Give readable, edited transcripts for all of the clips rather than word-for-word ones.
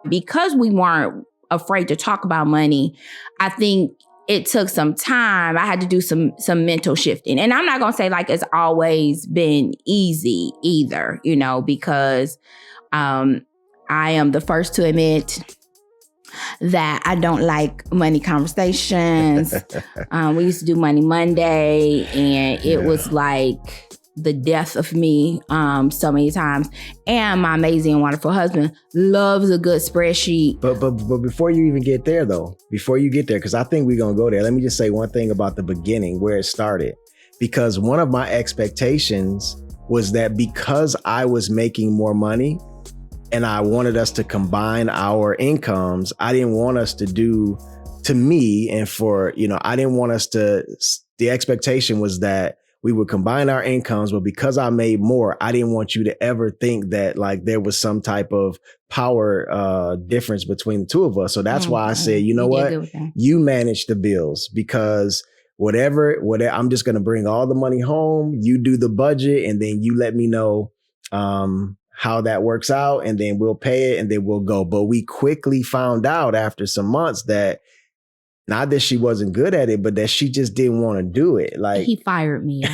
Because we weren't afraid to talk about money, I think it took some time. I had to do some mental shifting. And I'm not going to say like it's always been easy either, you know, because I am the first to admit that I don't like money conversations. We used to do Money Monday, and it was like the death of me so many times. And my amazing and wonderful husband loves a good spreadsheet. But before you even get there, though, because I think we're going to go there, let me just say one thing about the beginning, where it started. Because one of my expectations was that because I was making more money and I wanted us to combine our incomes, I didn't want us to do, to me, and for, you know, I didn't want us to, the expectation was that we would combine our incomes, but because I made more, I didn't want you to ever think that like there was some type of power difference between the two of us. So that's why I said, you know what, you manage the bills, because whatever, I'm just going to bring all the money home. You do the budget, and then you let me know how that works out, and then we'll pay it, and then we'll go. But we quickly found out after some months that not that she wasn't good at it, but that she just didn't want to do it. Like, he fired me.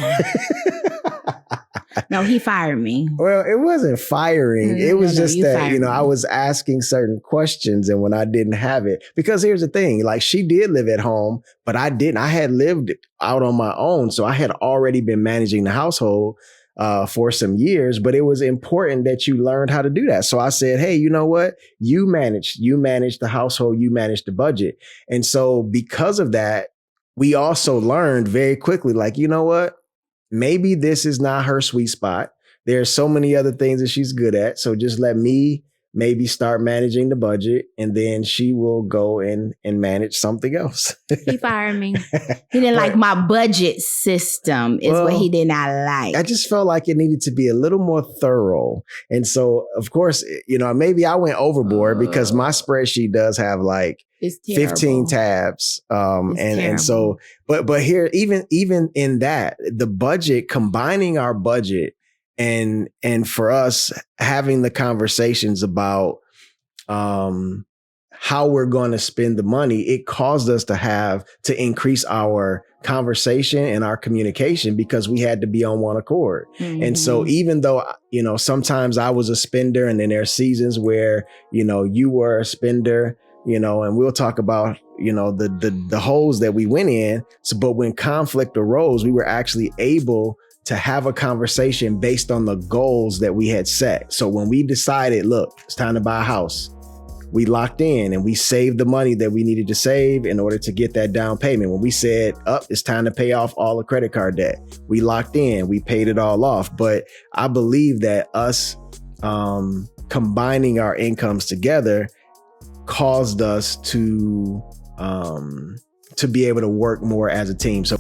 No, he fired me. Well, it wasn't firing. It was just that, you know, I was asking certain questions, and when I didn't have it, because here's the thing, like she did live at home, but I didn't. I had lived out on my own. So I had already been managing the household for some years, but it was important that you learned how to do that. So I said, hey, you know what? You manage the household, you manage the budget. And so because of that, we also learned very quickly, like, you know what? Maybe this is not her sweet spot. There's so many other things that she's good at. So just let me maybe start managing the budget, and then she will go and manage something else. He fired me. He didn't like my budget system is what he did not like. I just felt like it needed to be a little more thorough. And so, of course, you know, maybe I went overboard because my spreadsheet does have like 15 tabs. And so, but here, even in that, the budget, combining our budget, and for us having the conversations about how we're going to spend the money, it caused us to increase our conversation and our communication, because we had to be on one accord. Mm-hmm. And so even though, you know, sometimes I was a spender, and then there are seasons where, you know, you were a spender, you know, and we'll talk about, you know, the holes that we went in. So, but when conflict arose, we were actually able to have a conversation based on the goals that we had set. So when we decided, look, it's time to buy a house, we locked in and we saved the money that we needed to save in order to get that down payment. When we said, it's time to pay off all the credit card debt, we locked in, we paid it all off. But I believe that us combining our incomes together caused us to be able to work more as a team. So